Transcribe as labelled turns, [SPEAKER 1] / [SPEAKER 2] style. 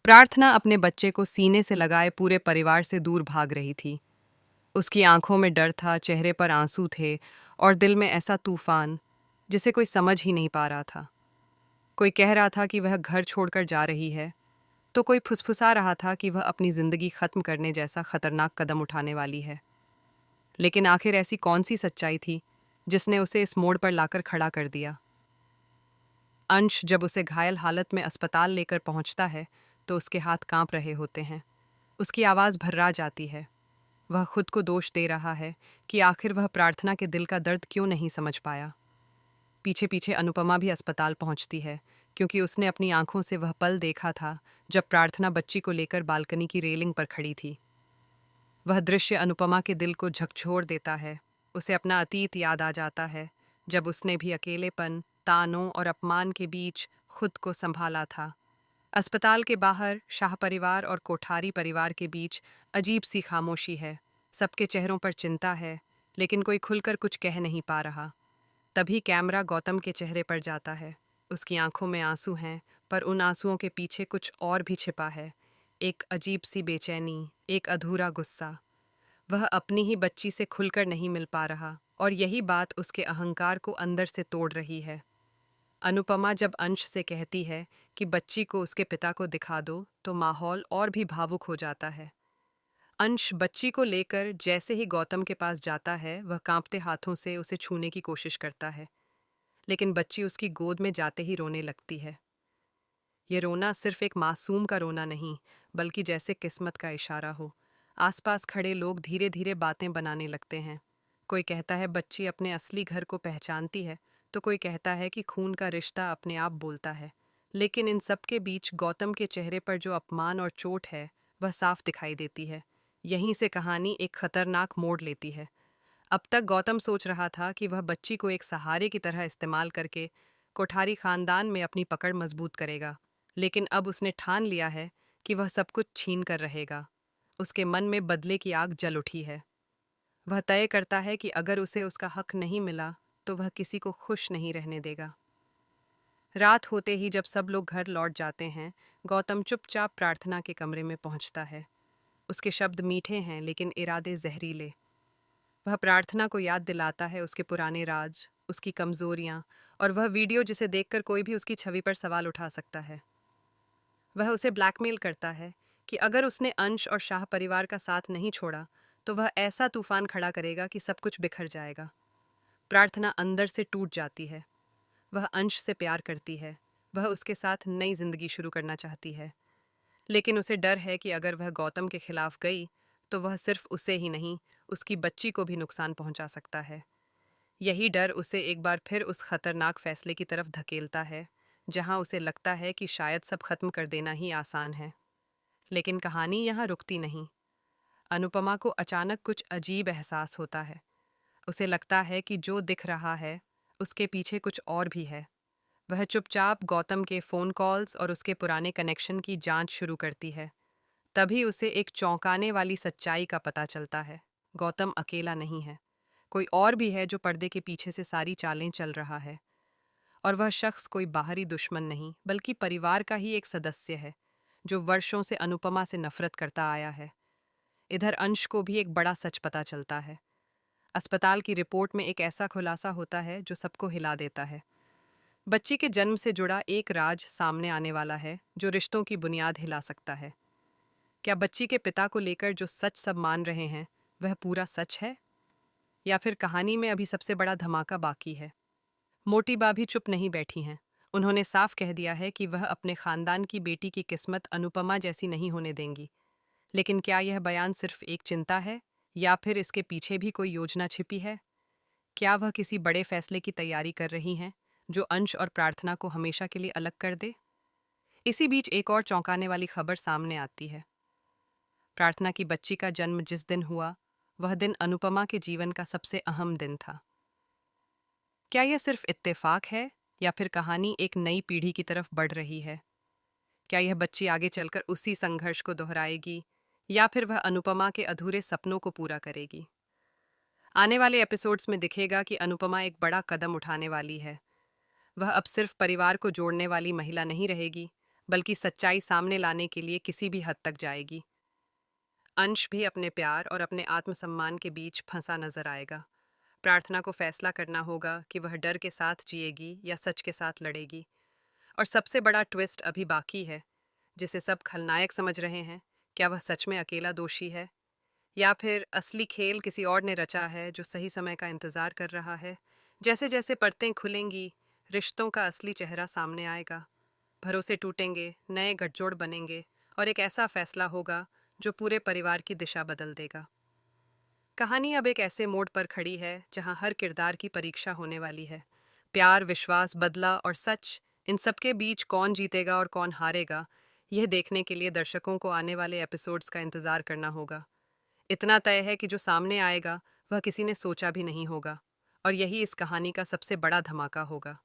[SPEAKER 1] प्रार्थना अपने बच्चे को सीने से लगाए पूरे परिवार से दूर भाग रही थी। उसकी आंखों में डर था, चेहरे पर आंसू थे और दिल में ऐसा तूफान जिसे कोई समझ ही नहीं पा रहा था। कोई कह रहा था कि वह घर छोड़कर जा रही है, तो कोई फुसफुसा रहा था कि वह अपनी जिंदगी खत्म करने जैसा खतरनाक कदम उठाने वाली है। लेकिन आखिर ऐसी कौन सी सच्चाई थी जिसने उसे इस मोड़ पर लाकर खड़ा कर दिया? अंश जब उसे घायल हालत में अस्पताल लेकर पहुंचता है तो उसके हाथ कांप रहे होते हैं। उसकी आवाज़ भर्रा जाती है। वह खुद को दोष दे रहा है कि आखिर वह प्रार्थना के दिल का दर्द क्यों नहीं समझ पाया। पीछे पीछे अनुपमा भी अस्पताल पहुंचती है, क्योंकि उसने अपनी आंखों से वह पल देखा था जब प्रार्थना बच्ची को लेकर बालकनी की रेलिंग पर खड़ी थी। वह दृश्य अनुपमा के दिल को झकझोर देता है। उसे अपना अतीत याद आ जाता है, जब उसने भी अकेलेपन, तानों और अपमान के बीच खुद को संभाला था। अस्पताल के बाहर शाह परिवार और कोठारी परिवार के बीच अजीब सी खामोशी है। सबके चेहरों पर चिंता है, लेकिन कोई खुलकर कुछ कह नहीं पा रहा। तभी कैमरा गौतम के चेहरे पर जाता है। उसकी आंखों में आंसू हैं, पर उन आंसुओं के पीछे कुछ और भी छिपा है। एक अजीब सी बेचैनी, एक अधूरा गुस्सा। वह अपनी ही बच्ची से खुलकर नहीं मिल पा रहा, और यही बात उसके अहंकार को अंदर से तोड़ रही है। अनुपमा जब अंश से कहती है कि बच्ची को उसके पिता को दिखा दो, तो माहौल और भी भावुक हो जाता है। अंश बच्ची को लेकर जैसे ही गौतम के पास जाता है, वह कांपते हाथों से उसे छूने की कोशिश करता है, लेकिन बच्ची उसकी गोद में जाते ही रोने लगती है। ये रोना सिर्फ एक मासूम का रोना नहीं, बल्कि जैसे किस्मत का इशारा हो। आसपास खड़े लोग धीरे धीरे बातें बनाने लगते हैं। कोई कहता है बच्ची अपने असली घर को पहचानती है, तो कोई कहता है कि खून का रिश्ता अपने आप बोलता है। लेकिन इन सब के बीच गौतम के चेहरे पर जो अपमान और चोट है, वह साफ दिखाई देती है। यहीं से कहानी एक खतरनाक मोड़ लेती है। अब तक गौतम सोच रहा था कि वह बच्ची को एक सहारे की तरह इस्तेमाल करके कोठारी खानदान में अपनी पकड़ मजबूत करेगा। लेकिन अब उसने ठान लिया है कि वह सब कुछ छीन कर रहेगा। उसके मन में बदले की आग जल उठी है। वह तय करता है कि अगर उसे उसका हक नहीं मिला, तो वह किसी को खुश नहीं रहने देगा। रात होते ही जब सब लोग घर लौट जाते हैं, गौतम चुपचाप प्रार्थना के कमरे में पहुंचता है। उसके शब्द मीठे हैं, लेकिन इरादे जहरीले। वह प्रार्थना को याद दिलाता है उसके पुराने राज, उसकी कमजोरियां और वह वीडियो जिसे देखकर कोई भी उसकी छवि पर सवाल उठा सकता है। वह उसे ब्लैकमेल करता है कि अगर उसने अंश और शाह परिवार का साथ नहीं छोड़ा, तो वह ऐसा तूफान खड़ा करेगा कि सब कुछ बिखर जाएगा। प्रार्थना अंदर से टूट जाती है। वह अंश से प्यार करती है। वह उसके साथ नई जिंदगी शुरू करना चाहती है। लेकिन उसे डर है कि अगर वह गौतम के खिलाफ गई, तो वह सिर्फ उसे ही नहीं, उसकी बच्ची को भी नुकसान पहुंचा सकता है। यही डर उसे एक बार फिर उस खतरनाक फैसले की तरफ धकेलता है, जहां उसे लगता है कि शायद सब खत्म कर देना ही आसान है। लेकिन कहानी यहाँ रुकती नहीं। अनुपमा को अचानक कुछ अजीब एहसास होता है। उसे लगता है कि जो दिख रहा है, उसके पीछे कुछ और भी है। वह चुपचाप गौतम के फ़ोन कॉल्स और उसके पुराने कनेक्शन की जांच शुरू करती है। तभी उसे एक चौंकाने वाली सच्चाई का पता चलता है। गौतम अकेला नहीं है। कोई और भी है जो पर्दे के पीछे से सारी चालें चल रहा है। और वह शख्स कोई बाहरी दुश्मन नहीं, बल्कि परिवार का ही एक सदस्य है, जो वर्षों से अनुपमा से नफरत करता आया है। इधर अंश को भी एक बड़ा सच पता चलता है। अस्पताल की रिपोर्ट में एक ऐसा खुलासा होता है जो सबको हिला देता है। बच्ची के जन्म से जुड़ा एक राज सामने आने वाला है, जो रिश्तों की बुनियाद हिला सकता है। क्या बच्ची के पिता को लेकर जो सच सब मान रहे हैं, वह पूरा सच है, या फिर कहानी में अभी सबसे बड़ा धमाका बाकी है? मोटी बा भी चुप नहीं बैठी हैं। उन्होंने साफ कह दिया है कि वह अपने खानदान की बेटी की किस्मत अनुपमा जैसी नहीं होने देंगी। लेकिन क्या यह बयान सिर्फ एक चिंता है, या फिर इसके पीछे भी कोई योजना छिपी है? क्या वह किसी बड़े फैसले की तैयारी कर रही हैं, जो अंश और प्रार्थना को हमेशा के लिए अलग कर दे? इसी बीच एक और चौंकाने वाली खबर सामने आती है। प्रार्थना की बच्ची का जन्म जिस दिन हुआ, वह दिन अनुपमा के जीवन का सबसे अहम दिन था। क्या यह सिर्फ इत्तेफाक है, या फिर कहानी एक नई पीढ़ी की तरफ बढ़ रही है? क्या यह बच्ची आगे चलकर उसी संघर्ष को दोहराएगी, या फिर वह अनुपमा के अधूरे सपनों को पूरा करेगी? आने वाले एपिसोड्स में दिखेगा कि अनुपमा एक बड़ा कदम उठाने वाली है। वह अब सिर्फ परिवार को जोड़ने वाली महिला नहीं रहेगी, बल्कि सच्चाई सामने लाने के लिए किसी भी हद तक जाएगी। अंश भी अपने प्यार और अपने आत्मसम्मान के बीच फंसा नजर आएगा। प्रार्थना को फैसला करना होगा कि वह डर के साथ जिएगी या सच के साथ लड़ेगी। और सबसे बड़ा ट्विस्ट अभी बाकी है, जिसे सब खलनायक समझ रहे हैं। क्या वह सच में अकेला दोषी है, या फिर असली खेल किसी और ने रचा है जो सही समय का इंतजार कर रहा है? जैसे जैसे परतें खुलेंगी, रिश्तों का असली चेहरा सामने आएगा। भरोसे टूटेंगे, नए गठजोड़ बनेंगे, और एक ऐसा फैसला होगा जो पूरे परिवार की दिशा बदल देगा। कहानी अब एक ऐसे मोड़ पर खड़ी है जहां हर किरदार की परीक्षा होने वाली है। प्यार, विश्वास, बदला और सच, इन सबके बीच कौन जीतेगा और कौन हारेगा, यह देखने के लिए दर्शकों को आने वाले एपिसोड्स का इंतजार करना होगा। इतना तय है कि जो सामने आएगा वह किसी ने सोचा भी नहीं होगा, और यही इस कहानी का सबसे बड़ा धमाका होगा।